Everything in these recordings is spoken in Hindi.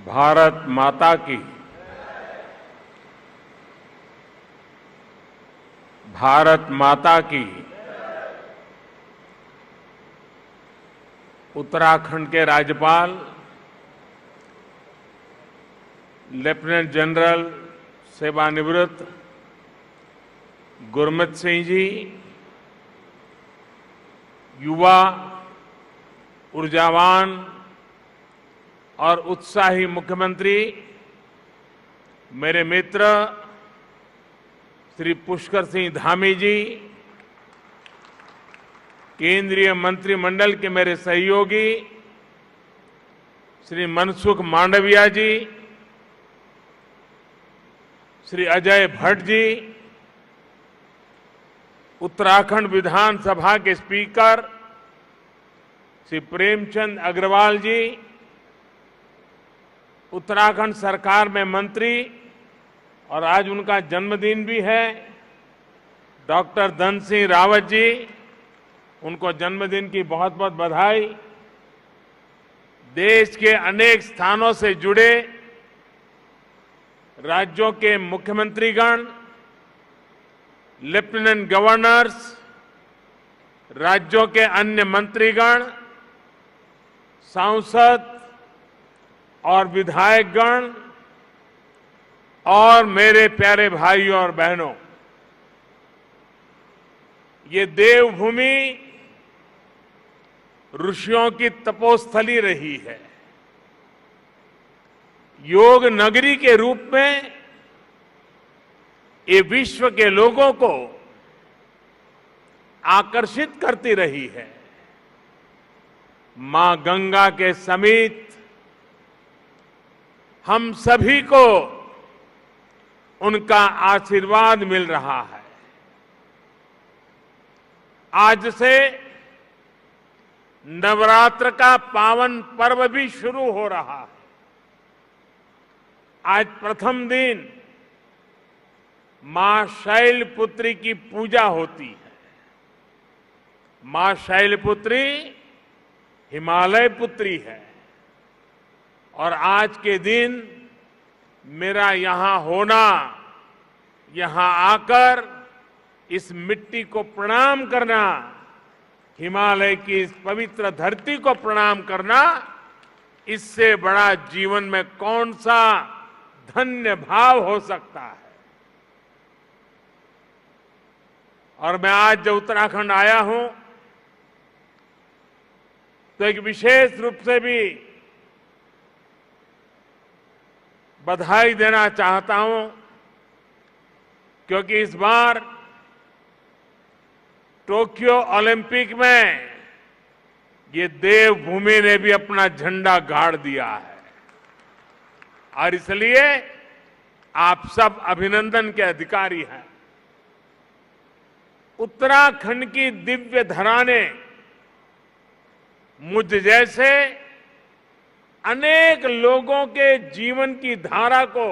भारत माता की। भारत माता की। उत्तराखंड के राज्यपाल लेफ्टिनेंट जनरल सेवानिवृत्त गुरमीत सिंह जी, युवा, ऊर्जावान और उत्साही मुख्यमंत्री मेरे मित्र श्री पुष्कर सिंह धामी जी, केंद्रीय मंत्रिमंडल के मेरे सहयोगी श्री मनसुख मांडविया जी, श्री अजय भट्ट जी, उत्तराखंड विधानसभा के स्पीकर श्री प्रेमचंद अग्रवाल जी, उत्तराखंड सरकार में मंत्री और आज उनका जन्मदिन भी है डॉक्टर धन सिंह रावत जी, उनको जन्मदिन की बहुत बहुत बधाई। देश के अनेक स्थानों से जुड़े राज्यों के मुख्यमंत्रीगण, लेफ्टिनेंट गवर्नर्स, राज्यों के अन्य मंत्रीगण, सांसद और विधायकगण और मेरे प्यारे भाइयों और बहनों, ये देवभूमि ऋषियों की तपोस्थली रही है। योग नगरी के रूप में ये विश्व के लोगों को आकर्षित करती रही है। मां गंगा के समीप हम सभी को उनका आशीर्वाद मिल रहा है। आज से नवरात्र का पावन पर्व भी शुरू हो रहा है। आज प्रथम दिन मां शैलपुत्री की पूजा होती है। मां शैलपुत्री हिमालय पुत्री है और आज के दिन मेरा यहां होना, यहां आकर इस मिट्टी को प्रणाम करना, हिमालय की इस पवित्र धरती को प्रणाम करना, इससे बड़ा जीवन में कौन सा धन्य भाव हो सकता है। और मैं आज जब उत्तराखंड आया हूं तो एक विशेष रूप से भी बधाई देना चाहता हूं, क्योंकि इस बार टोक्यो ओलंपिक में ये देवभूमि ने भी अपना झंडा गाड़ दिया है और इसलिए आप सब अभिनंदन के अधिकारी हैं। उत्तराखंड की दिव्य धरा ने मुझ जैसे अनेक लोगों के जीवन की धारा को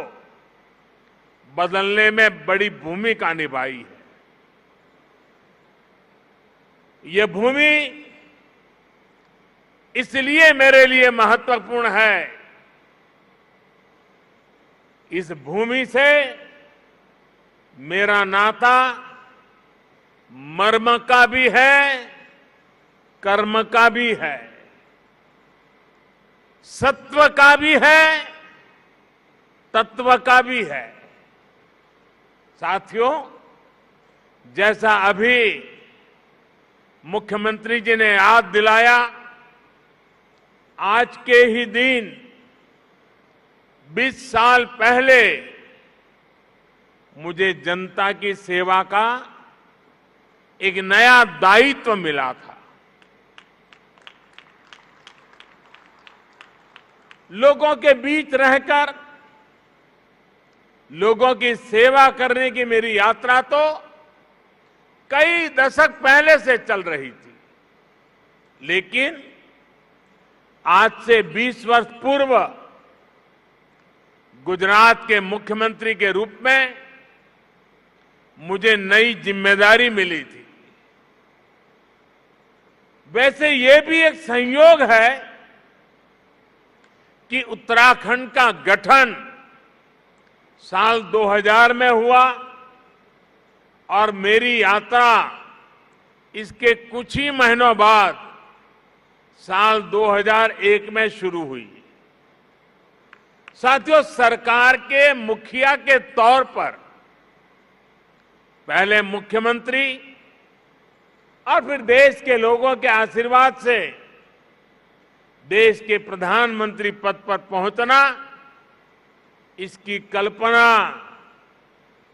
बदलने में बड़ी भूमिका निभाई है। यह भूमि इसलिए मेरे लिए महत्वपूर्ण है, इस भूमि से मेरा नाता मर्म का भी है, कर्म का भी है, सत्व का भी है, तत्व का भी है। साथियों, जैसा अभी मुख्यमंत्री जी ने याद दिलाया, आज के ही दिन 20 साल पहले मुझे जनता की सेवा का एक नया दायित्व मिला था। लोगों के बीच रहकर लोगों की सेवा करने की मेरी यात्रा तो कई दशक पहले से चल रही थी, लेकिन आज से 20 वर्ष पूर्व गुजरात के मुख्यमंत्री के रूप में मुझे नई जिम्मेदारी मिली थी। वैसे ये भी एक संयोग है कि उत्तराखंड का गठन साल 2000 में हुआ और मेरी यात्रा इसके कुछ ही महीनों बाद साल 2001 में शुरू हुई। साथियों, सरकार के मुखिया के तौर पर पहले मुख्यमंत्री और फिर देश के लोगों के आशीर्वाद से देश के प्रधानमंत्री पद पर पहुंचना, इसकी कल्पना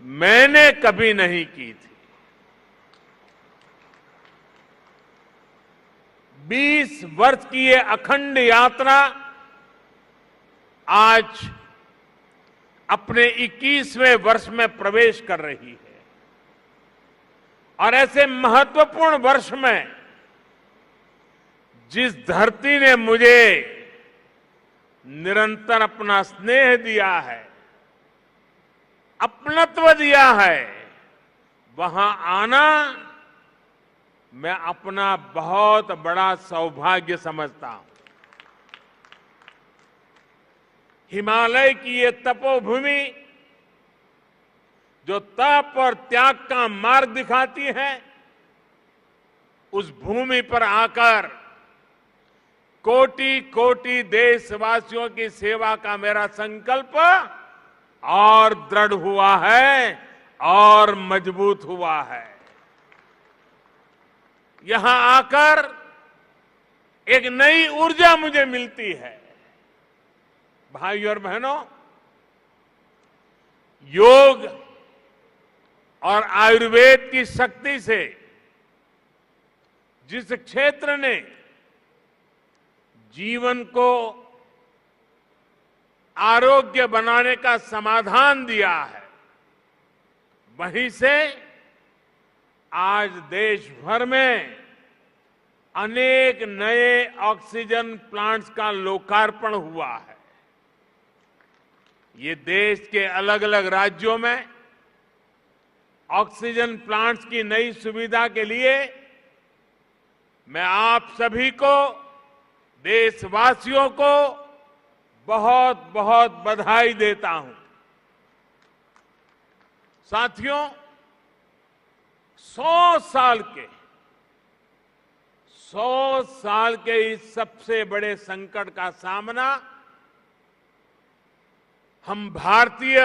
मैंने कभी नहीं की थी। 20 वर्ष की ये अखंड यात्रा आज अपने 21वें वर्ष में प्रवेश कर रही है और ऐसे महत्वपूर्ण वर्ष में जिस धरती ने मुझे निरंतर अपना स्नेह दिया है, अपनत्व दिया है, वहां आना मैं अपना बहुत बड़ा सौभाग्य समझता हूं। हिमालय की ये तपोभूमि जो तप और त्याग का मार्ग दिखाती है, उस भूमि पर आकर कोटि कोटि देशवासियों की सेवा का मेरा संकल्प और दृढ़ हुआ है और मजबूत हुआ है। यहां आकर एक नई ऊर्जा मुझे मिलती है। भाइयों और बहनों, योग और आयुर्वेद की शक्ति से जिस क्षेत्र ने जीवन को आरोग्य बनाने का समाधान दिया है, वहीं से आज देश भर में अनेक नए ऑक्सीजन प्लांट्स का लोकार्पण हुआ है। ये देश के अलग अलग राज्यों में ऑक्सीजन प्लांट्स की नई सुविधा के लिए मैं आप सभी को, देशवासियों को बहुत बहुत बधाई देता हूं। साथियों, 100 साल के इस सबसे बड़े संकट का सामना हम भारतीय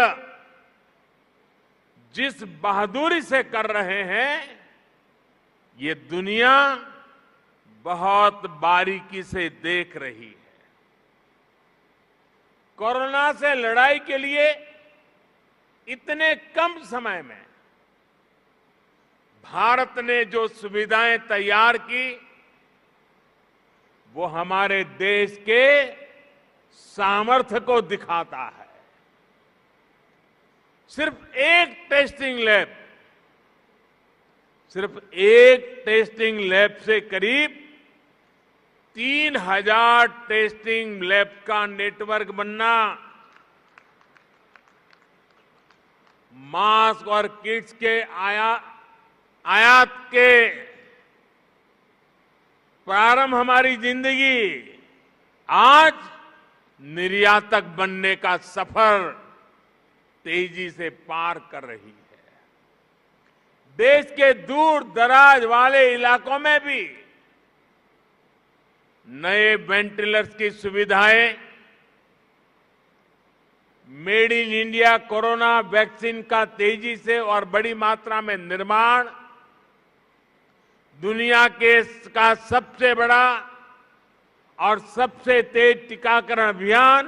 जिस बहादुरी से कर रहे हैं, ये दुनिया बहुत बारीकी से देख रही है। कोरोना से लड़ाई के लिए इतने कम समय में भारत ने जो सुविधाएं तैयार की, वो हमारे देश के सामर्थ्य को दिखाता है। सिर्फ एक टेस्टिंग लैब से करीब 3000 टेस्टिंग लैब का नेटवर्क बनना, मास्क और किट्स के आयात के प्रारंभ, हमारी जिंदगी आज निर्यातक बनने का सफर तेजी से पार कर रही है। देश के दूर दराज वाले इलाकों में भी नए वेंटिलेटर्स की सुविधाएं, made in India corona vaccine का तेजी से और बड़ी मात्रा में निर्माण, दुनिया का सबसे बड़ा और सबसे तेज टीकाकरण अभियान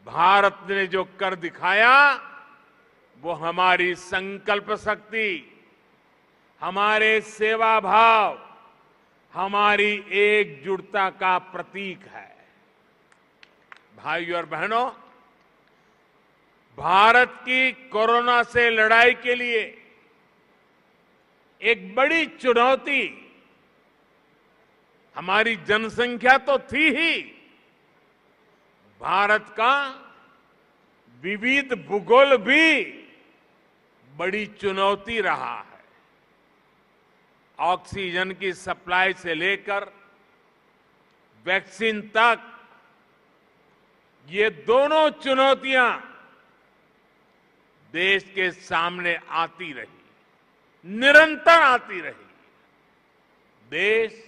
भारत ने जो कर दिखाया, वो हमारी संकल्प शक्ति, हमारे सेवा भाव, हमारी एकजुटता का प्रतीक है। भाइयों और बहनों, भारत की कोरोना से लड़ाई के लिए एक बड़ी चुनौती हमारी जनसंख्या तो थी ही, भारत का विविध भूगोल भी बड़ी चुनौती रहा है। ऑक्सीजन की सप्लाई से लेकर वैक्सीन तक ये दोनों चुनौतियां देश के सामने आती रही, निरंतर आती रही। देश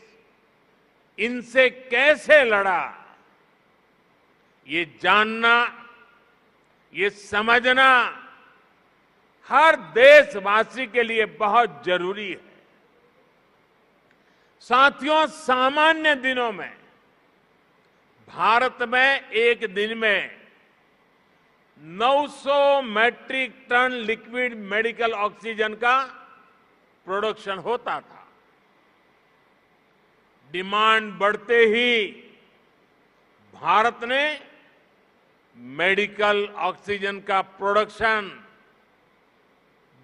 इनसे कैसे लड़ा, ये जानना, ये समझना हर देशवासी के लिए बहुत जरूरी है। साथियों, सामान्य दिनों में भारत में एक दिन में 900 metric tonne liquid medical oxygen का प्रोडक्शन होता था। डिमांड बढ़ते ही भारत ने मेडिकल ऑक्सीजन का प्रोडक्शन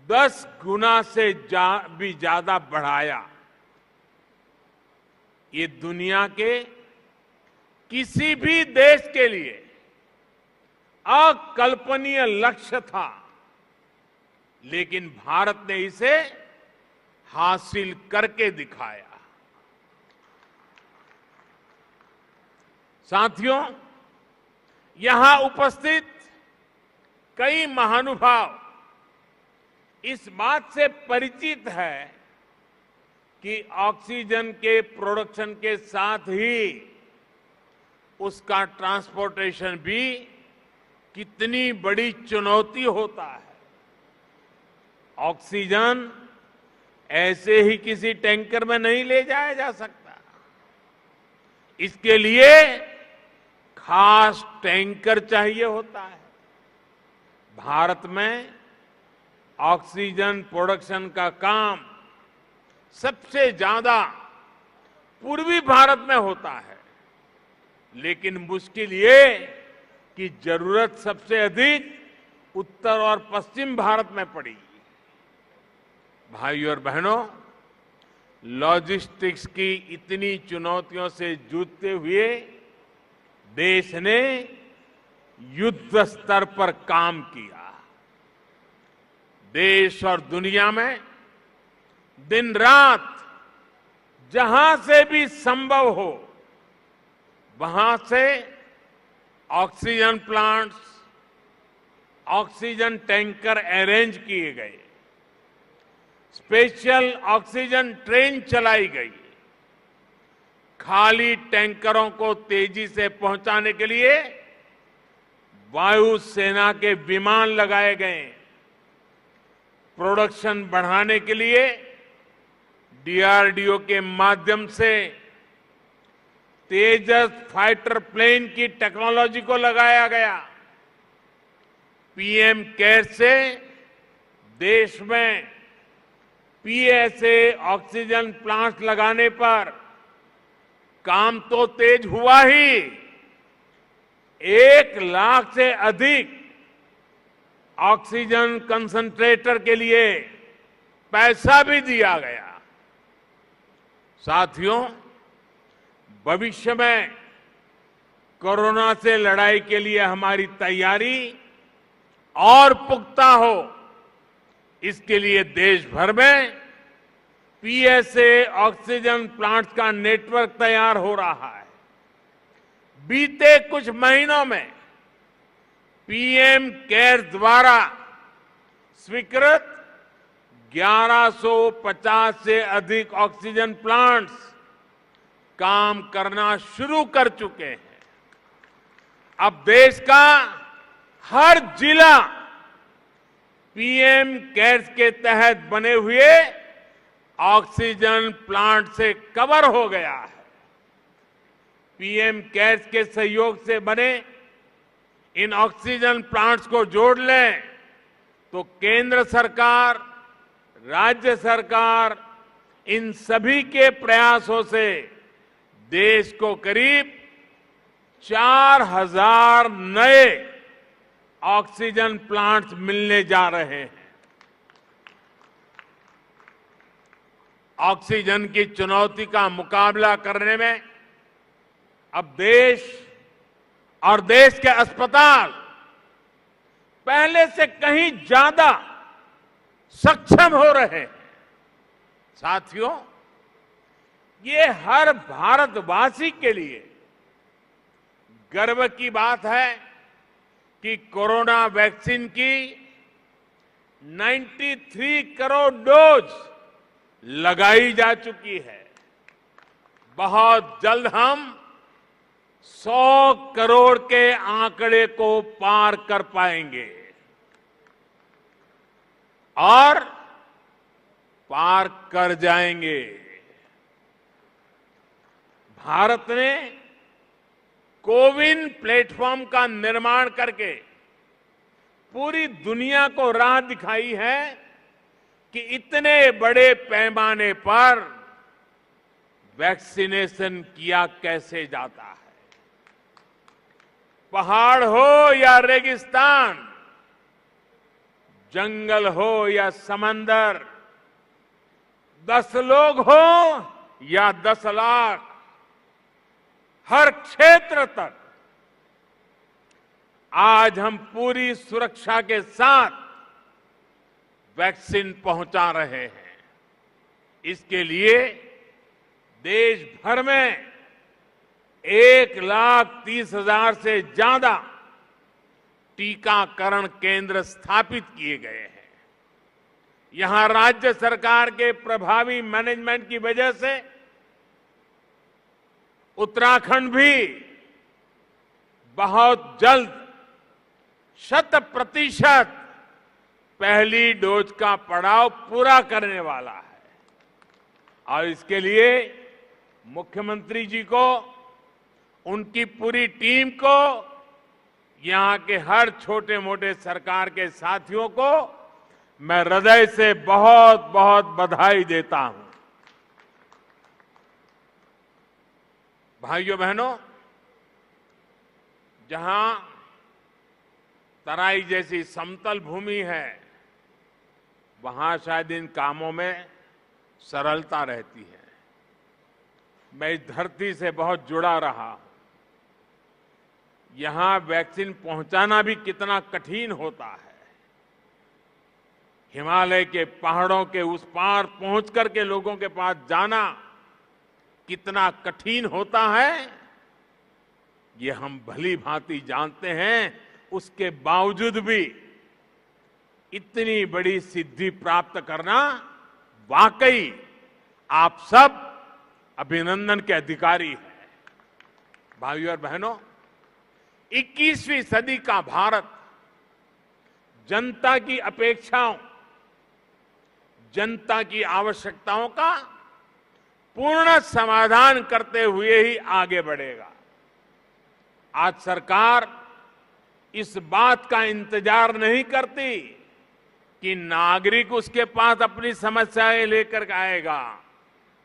10 गुना से भी ज्यादा बढ़ाया। ये दुनिया के किसी भी देश के लिए अकल्पनीय लक्ष्य था, लेकिन भारत ने इसे हासिल करके दिखाया। साथियों, यहां उपस्थित कई महानुभाव इस बात से परिचित है कि ऑक्सीजन के प्रोडक्शन के साथ ही उसका ट्रांसपोर्टेशन भी कितनी बड़ी चुनौती होता है। ऑक्सीजन ऐसे ही किसी टैंकर में नहीं ले जाया जा सकता। इसके लिए खास टैंकर चाहिए होता है। भारत में ऑक्सीजन प्रोडक्शन का काम सबसे ज्यादा पूर्वी भारत में होता है, लेकिन मुश्किल ये कि जरूरत सबसे अधिक उत्तर और पश्चिम भारत में पड़ी। भाइयों और बहनों, लॉजिस्टिक्स की इतनी चुनौतियों से जूझते हुए देश ने युद्ध स्तर पर काम किया। देश और दुनिया में दिन रात जहां से भी संभव हो वहां से oxygen plants, oxygen tanker arrange किए गए, स्पेशल ऑक्सीजन ट्रेन चलाई गई, खाली टैंकरों को तेजी से पहुंचाने के लिए वायुसेना के विमान लगाए गए, प्रोडक्शन बढ़ाने के लिए डीआरडीओ के माध्यम से तेजस फाइटर प्लेन की टेक्नोलॉजी को लगाया गया। पीएम केयर से देश में पीएसए ऑक्सीजन प्लांट लगाने पर काम तो तेज हुआ ही, 1 लाख से अधिक ऑक्सीजन कंसंट्रेटर के लिए पैसा भी दिया गया। साथियों, भविष्य में कोरोना से लड़ाई के लिए हमारी तैयारी और पुख्ता हो, इसके लिए देश भर में पीएसए ऑक्सीजन प्लांट्स का नेटवर्क तैयार हो रहा है। बीते कुछ महीनों में पीएम केयर द्वारा स्वीकृत 1150 से अधिक ऑक्सीजन प्लांट्स काम करना शुरू कर चुके हैं। अब देश का हर जिला पीएम केयर्स के तहत बने हुए ऑक्सीजन प्लांट से कवर हो गया है। पीएम केयर्स के सहयोग से बने इन ऑक्सीजन प्लांट्स को जोड़ लें तो केंद्र सरकार, राज्य सरकार, इन सभी के प्रयासों से देश को करीब 4000 नए ऑक्सीजन प्लांट्स मिलने जा रहे हैं। ऑक्सीजन की चुनौती का मुकाबला करने में अब देश और देश के अस्पताल पहले से कहीं ज्यादा सक्षम हो रहे हैं। साथियों, ये हर भारतवासी के लिए गर्व की बात है कि कोरोना वैक्सीन की 93 करोड़ डोज लगाई जा चुकी है। बहुत जल्द हम 100 करोड़ के आंकड़े को पार कर पाएंगे और पार कर जाएंगे। भारत ने कोविन प्लेटफॉर्म का निर्माण करके पूरी दुनिया को राह दिखाई है कि इतने बड़े पैमाने पर वैक्सीनेशन किया कैसे जाता है। पहाड़ हो या रेगिस्तान, जंगल हो या समंदर, 10 लोग हो या 10 लाख, हर क्षेत्र तक आज हम पूरी सुरक्षा के साथ वैक्सीन पहुंचा रहे हैं। इसके लिए देश भर में 1,30,000 से ज्यादा टीकाकरण केंद्र स्थापित किए गए हैं। यहां राज्य सरकार के प्रभावी मैनेजमेंट की वजह से उत्तराखंड भी बहुत जल्द 100% पहली डोज का पड़ाव पूरा करने वाला है और इसके लिए मुख्यमंत्री जी को, उनकी पूरी टीम को, यहां के हर छोटे मोटे सरकार के साथियों को मैं हृदय से बहुत बहुत बधाई देता हूं। भाइयों बहनों, जहां तराई जैसी समतल भूमि है, वहां शायद इन कामों में सरलता रहती है। मैं इस धरती से बहुत जुड़ा रहा हूं। यहां वैक्सीन पहुंचाना भी कितना कठिन होता है। हिमालय के पहाड़ों के उस पार पहुंच करके लोगों के पास जाना कितना कठिन होता है, ये हम भली भांति जानते हैं। उसके बावजूद भी इतनी बड़ी सिद्धि प्राप्त करना वाकई आप सब अभिनंदन के अधिकारी हैं। भाइयों और बहनों, 21वीं सदी का भारत जनता की अपेक्षाओं, जनता की आवश्यकताओं का पूर्ण समाधान करते हुए ही आगे बढ़ेगा। आज सरकार इस बात का इंतजार नहीं करती कि नागरिक उसके पास अपनी समस्याएं लेकर आएगा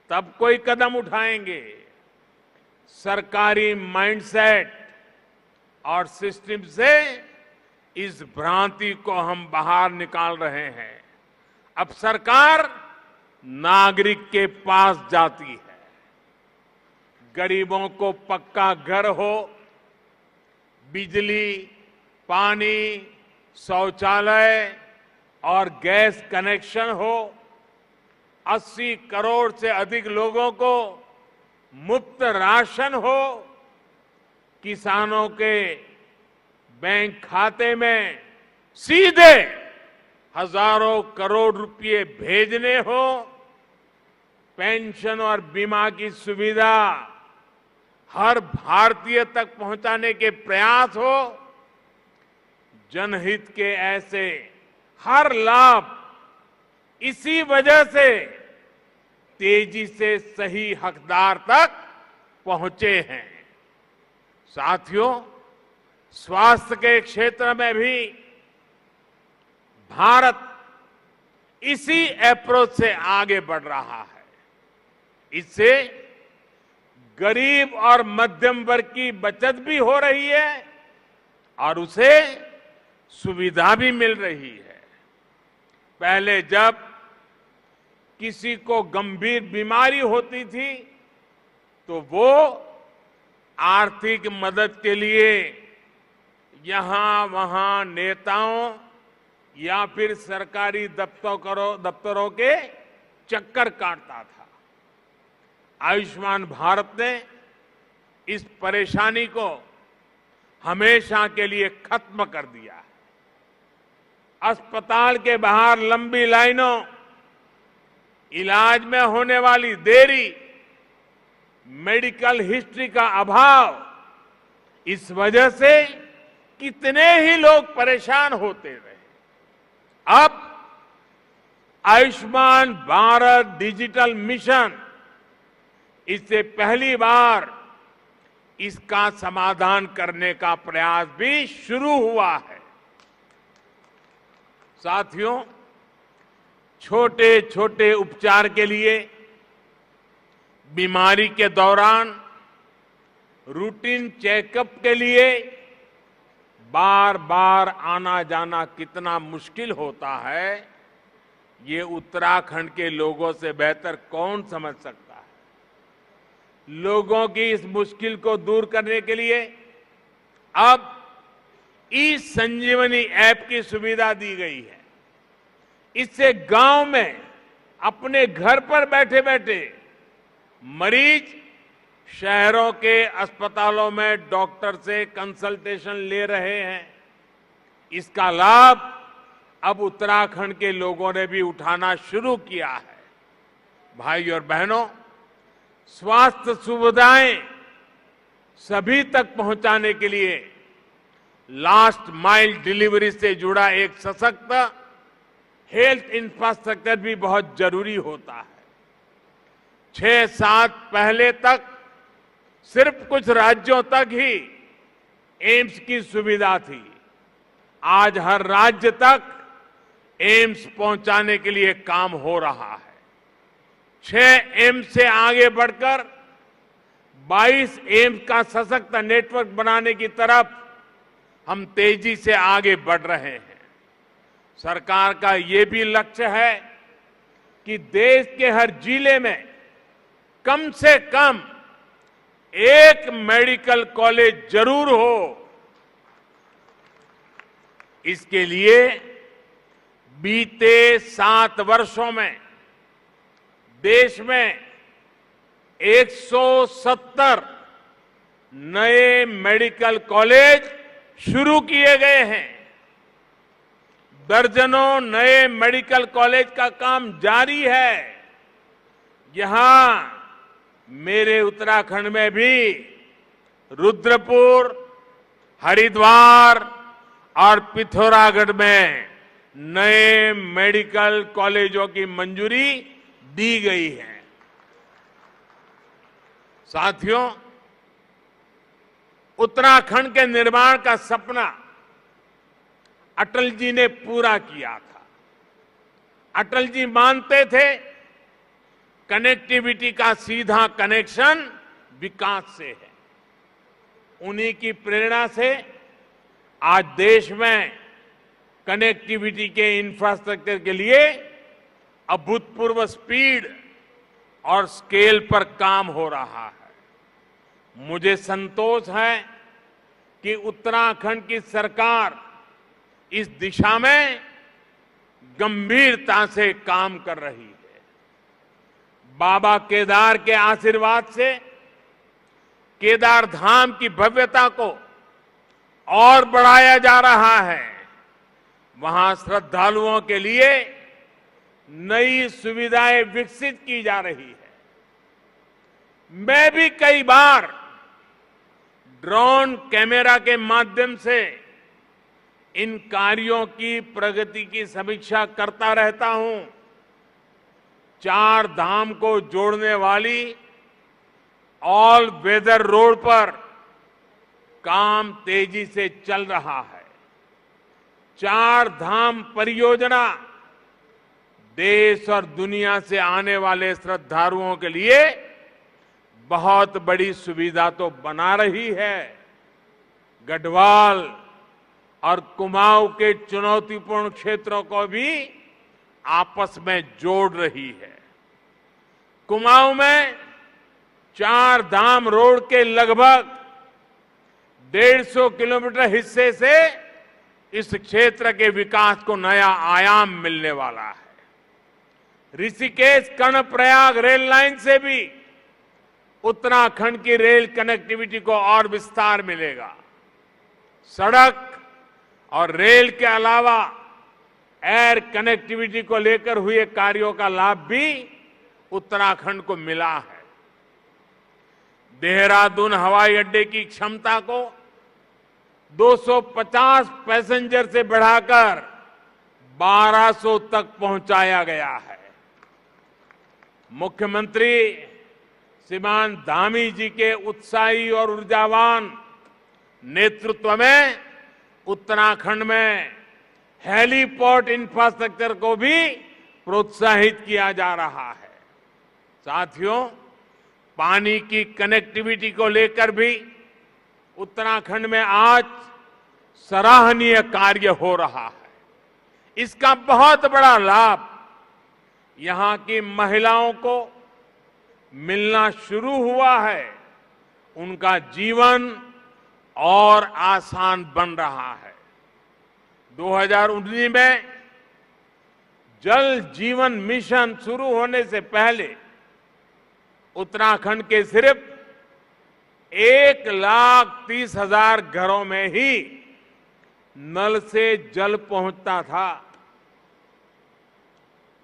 तब कोई कदम उठाएंगे। सरकारी माइंडसेट और सिस्टम से इस भ्रांति को हम बाहर निकाल रहे हैं। अब सरकार नागरिक के पास जाती है। गरीबों को पक्का घर हो, बिजली, पानी, शौचालय और गैस कनेक्शन हो, 80 करोड़ से अधिक लोगों को मुफ्त राशन हो, किसानों के बैंक खाते में सीधे हजारों करोड़ रुपए भेजने हो, पेंशन और बीमा की सुविधा हर भारतीय तक पहुंचाने के प्रयास हो, जनहित के ऐसे हर लाभ इसी वजह से तेजी से सही हकदार तक पहुंचे हैं। साथियों, स्वास्थ्य के क्षेत्र में भी भारत इसी अप्रोच से आगे बढ़ रहा है। इससे गरीब और मध्यम वर्ग की बचत भी हो रही है और उसे सुविधा भी मिल रही है। पहले जब किसी को गंभीर बीमारी होती थी तो वो आर्थिक मदद के लिए यहां वहां नेताओं या फिर सरकारी दफ्तरों के चक्कर काटता था। आयुष्मान भारत ने इस परेशानी को हमेशा के लिए खत्म कर दिया है। अस्पताल के बाहर लंबी लाइनों, इलाज में होने वाली देरी, मेडिकल हिस्ट्री का अभाव, इस वजह से कितने ही लोग परेशान होते रहे। अब आयुष्मान भारत डिजिटल मिशन, इससे पहली बार इसका समाधान करने का प्रयास भी शुरू हुआ है। साथियों, छोटे छोटे उपचार के लिए, बीमारी के दौरान रूटीन चेकअप के लिए बार बार आना जाना कितना मुश्किल होता है, ये उत्तराखंड के लोगों से बेहतर कौन समझ सकता है। लोगों की इस मुश्किल को दूर करने के लिए अब ई संजीवनी ऐप की सुविधा दी गई है। इससे गांव में अपने घर पर बैठे बैठे मरीज शहरों के अस्पतालों में डॉक्टर से कंसल्टेशन ले रहे हैं। इसका लाभ अब उत्तराखंड के लोगों ने भी उठाना शुरू किया है। भाई और बहनों, स्वास्थ्य सुविधाएं सभी तक पहुंचाने के लिए लास्ट माइल डिलीवरी से जुड़ा एक सशक्त हेल्थ इंफ्रास्ट्रक्चर भी बहुत जरूरी होता है। 6-7 पहले तक सिर्फ कुछ राज्यों तक ही एम्स की सुविधा थी। आज हर राज्य तक एम्स पहुंचाने के लिए काम हो रहा है। 6 एम्स से आगे बढ़कर 22 एम्स का सशक्त नेटवर्क बनाने की तरफ हम तेजी से आगे बढ़ रहे हैं। सरकार का ये भी लक्ष्य है कि देश के हर जिले में कम से कम एक मेडिकल कॉलेज जरूर हो। इसके लिए बीते 7 वर्षों में देश में 170 नए मेडिकल कॉलेज शुरू किए गए हैं। दर्जनों नए मेडिकल कॉलेज का काम जारी है। यहां मेरे उत्तराखंड में भी रुद्रपुर, हरिद्वार और पिथौरागढ़ में नए मेडिकल कॉलेजों की मंजूरी दी गई है। साथियों, उत्तराखंड के निर्माण का सपना अटल जी ने पूरा किया था। अटल जी मानते थे कनेक्टिविटी का सीधा कनेक्शन विकास से है। उन्हीं की प्रेरणा से आज देश में कनेक्टिविटी के इंफ्रास्ट्रक्चर के लिए अभूतपूर्व स्पीड और स्केल पर काम हो रहा है। मुझे संतोष है कि उत्तराखंड की सरकार इस दिशा में गंभीरता से काम कर रही है। बाबा केदार के आशीर्वाद से केदार धाम की भव्यता को और बढ़ाया जा रहा है। वहां श्रद्धालुओं के लिए नई सुविधाएं विकसित की जा रही है। मैं भी कई बार ड्रोन कैमरा के माध्यम से इन कार्यों की प्रगति की समीक्षा करता रहता हूं। 4 धाम को जोड़ने वाली ऑल वेदर रोड पर काम तेजी से चल रहा है। 4 धाम परियोजना देश और दुनिया से आने वाले श्रद्धालुओं के लिए बहुत बड़ी सुविधा तो बना रही है, गढ़वाल और कुमाऊं के चुनौतीपूर्ण क्षेत्रों को भी आपस में जोड़ रही है। कुमाऊं में 4 धाम रोड के लगभग 150 किलोमीटर हिस्से से इस क्षेत्र के विकास को नया आयाम मिलने वाला है। ऋषिकेश कर्णप्रयाग रेल लाइन से भी उत्तराखंड की रेल कनेक्टिविटी को और विस्तार मिलेगा। सड़क और रेल के अलावा एयर कनेक्टिविटी को लेकर हुए कार्यों का लाभ भी उत्तराखंड को मिला है। देहरादून हवाई अड्डे की क्षमता को 250 पैसेंजर से बढ़ाकर 1200 तक पहुंचाया गया है। मुख्यमंत्री श्रीमान धामी जी के उत्साही और ऊर्जावान नेतृत्व में उत्तराखंड में हेलीपोर्ट इंफ्रास्ट्रक्चर को भी प्रोत्साहित किया जा रहा है। साथियों, पानी की कनेक्टिविटी को लेकर भी उत्तराखंड में आज सराहनीय कार्य हो रहा है। इसका बहुत बड़ा लाभ यहां की महिलाओं को मिलना शुरू हुआ है। उनका जीवन और आसान बन रहा है। 2019 में जल जीवन मिशन शुरू होने से पहले उत्तराखंड के सिर्फ 1,30,000 घरों में ही नल से जल पहुंचता था।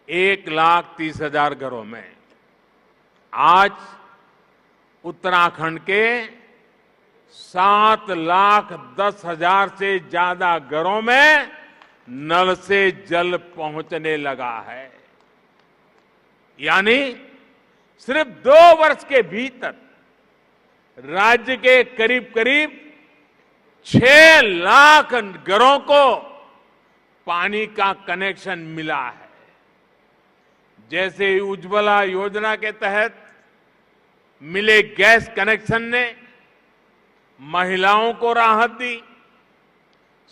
1,30,000 घरों में। आज उत्तराखंड के 7,10,000 से ज्यादा घरों में नल से जल पहुंचने लगा है। यानी सिर्फ 2 वर्ष के भीतर राज्य के करीब करीब 6 लाख घरों को पानी का कनेक्शन मिला है। जैसे उज्ज्वला योजना के तहत मिले गैस कनेक्शन ने महिलाओं को राहत दी,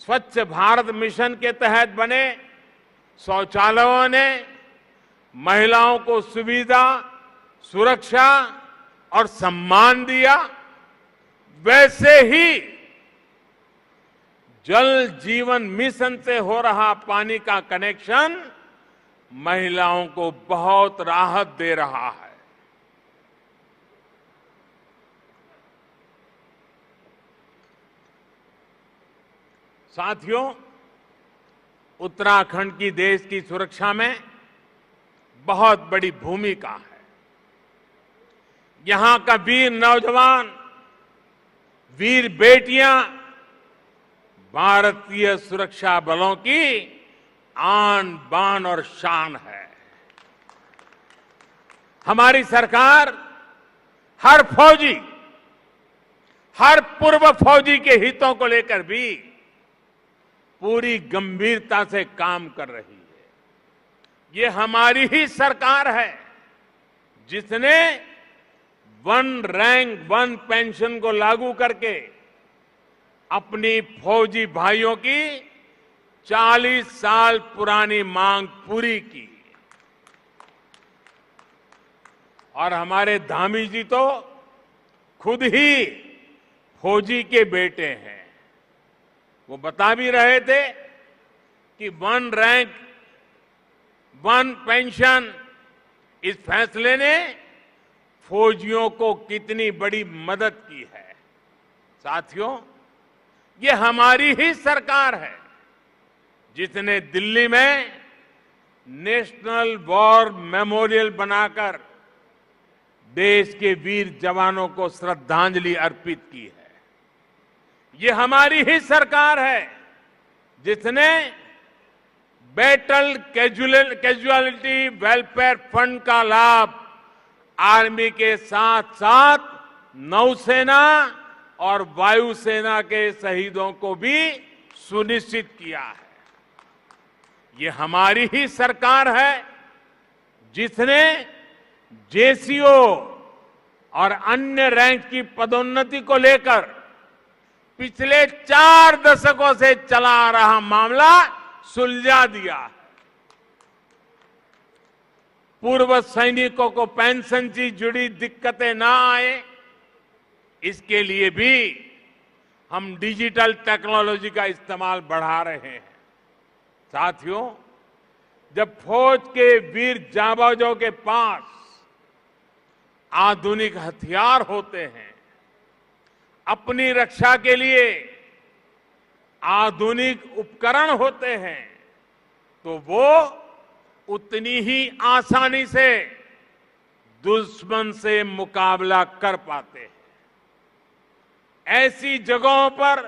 स्वच्छ भारत मिशन के तहत बने शौचालयों ने महिलाओं को सुविधा, सुरक्षा और सम्मान दिया, वैसे ही जल जीवन मिशन से हो रहा पानी का कनेक्शन महिलाओं को बहुत राहत दे रहा है। साथियों, उत्तराखंड की देश की सुरक्षा में बहुत बड़ी भूमिका है। यहां का वीर नौजवान, वीर बेटियां भारतीय सुरक्षा बलों की आन बान और शान है। हमारी सरकार हर फौजी, हर पूर्व फौजी के हितों को लेकर भी पूरी गंभीरता से काम कर रही है। ये हमारी ही सरकार है जिसने 1 रैंक 1 पेंशन को लागू करके अपनी फौजी भाइयों की 40 साल पुरानी मांग पूरी की। और हमारे धामी जी तो खुद ही फौजी के बेटे हैं। वो बता भी रहे थे कि 1 रैंक 1 पेंशन, इस फैसले ने फौजियों को कितनी बड़ी मदद की है। साथियों, ये हमारी ही सरकार है जिसने दिल्ली में नेशनल वॉर मेमोरियल बनाकर देश के वीर जवानों को श्रद्धांजलि अर्पित की है। ये हमारी ही सरकार है जिसने बैटल कैजुअलिटी वेलफेयर फंड का लाभ आर्मी के साथ साथ नौसेना और वायुसेना के शहीदों को भी सुनिश्चित किया है। ये हमारी ही सरकार है जिसने जेसीओ और अन्य रैंक की पदोन्नति को लेकर पिछले 4 दशकों से चला आ रहा मामला सुलझा दिया है। पूर्व सैनिकों को पेंशन से जुड़ी दिक्कतें ना आए, इसके लिए भी हम डिजिटल टेक्नोलॉजी का इस्तेमाल बढ़ा रहे हैं। साथियों, जब फौज के वीर जांबाजों के पास आधुनिक हथियार होते हैं, अपनी रक्षा के लिए आधुनिक उपकरण होते हैं तो वो उतनी ही आसानी से दुश्मन से मुकाबला कर पाते हैं। ऐसी जगहों पर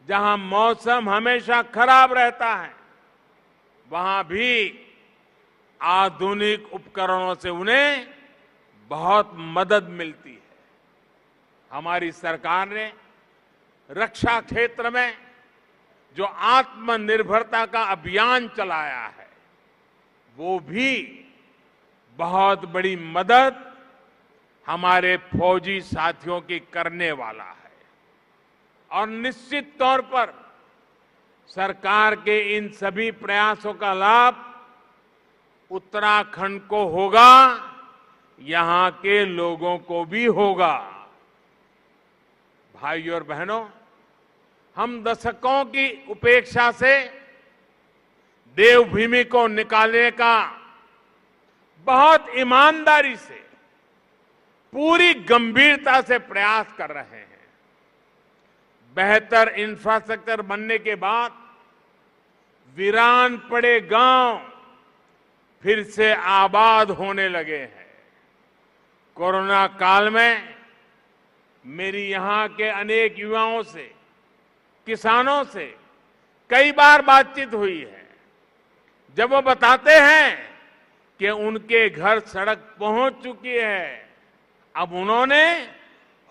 जहां मौसम हमेशा खराब रहता है, वहां भी आधुनिक उपकरणों से उन्हें बहुत मदद मिलती है। हमारी सरकार ने रक्षा क्षेत्र में जो आत्मनिर्भरता का अभियान चलाया है, वो भी बहुत बड़ी मदद हमारे फौजी साथियों की करने वाला है। और निश्चित तौर पर सरकार के इन सभी प्रयासों का लाभ उत्तराखंड को होगा, यहां के लोगों को भी होगा। भाइयों और बहनों, हम दशकों की उपेक्षा से देवभूमि को निकालने का बहुत ईमानदारी से, पूरी गंभीरता से प्रयास कर रहे हैं। बेहतर इंफ्रास्ट्रक्चर बनने के बाद वीरान पड़े गांव फिर से आबाद होने लगे हैं। कोरोना काल में मेरी यहां के अनेक युवाओं से, किसानों से कई बार बातचीत हुई है। जब वो बताते हैं कि उनके घर सड़क पहुंच चुकी है, अब उन्होंने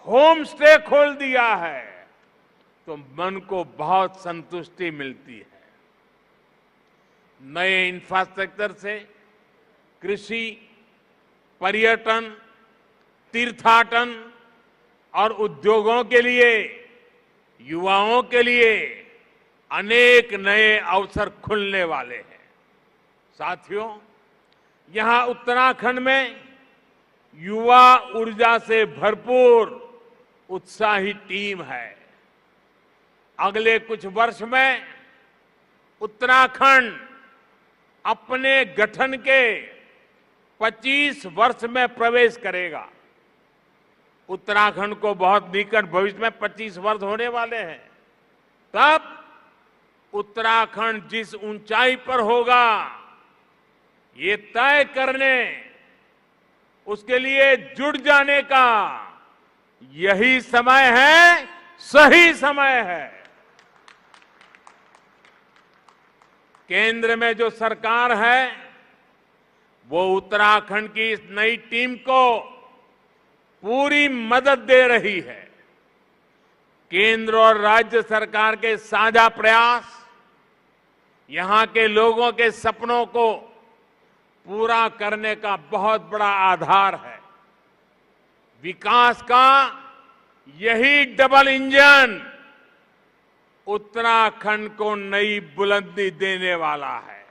होम स्टे खोल दिया है, तो मन को बहुत संतुष्टि मिलती है। नए इंफ्रास्ट्रक्चर से कृषि, पर्यटन, तीर्थाटन और उद्योगों के लिए, युवाओं के लिए अनेक नए अवसर खुलने वाले हैं। साथियों, यहां उत्तराखंड में युवा ऊर्जा से भरपूर उत्साही टीम है। अगले कुछ वर्ष में उत्तराखंड अपने गठन के 25 वर्ष में प्रवेश करेगा। उत्तराखंड को बहुत निकट भविष्य में 25 वर्ष होने वाले हैं। तब उत्तराखंड जिस ऊंचाई पर होगा, ये तय करने, उसके लिए जुट जाने का यही समय है, सही समय है। केंद्र में जो सरकार है, वो उत्तराखंड की इस नई टीम को पूरी मदद दे रही है। केंद्र और राज्य सरकार के साझा प्रयास यहां के लोगों के सपनों को पूरा करने का बहुत बड़ा आधार है। विकास का यही डबल इंजन उत्तराखंड को नई बुलंदी देने वाला है।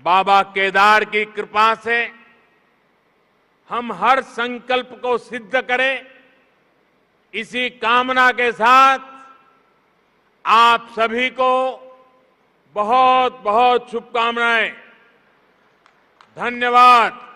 बाबा केदार की कृपा से हम हर संकल्प को सिद्ध करें, इसी कामना के साथ आप सभी को बहुत बहुत शुभकामनाएं। धन्यवाद।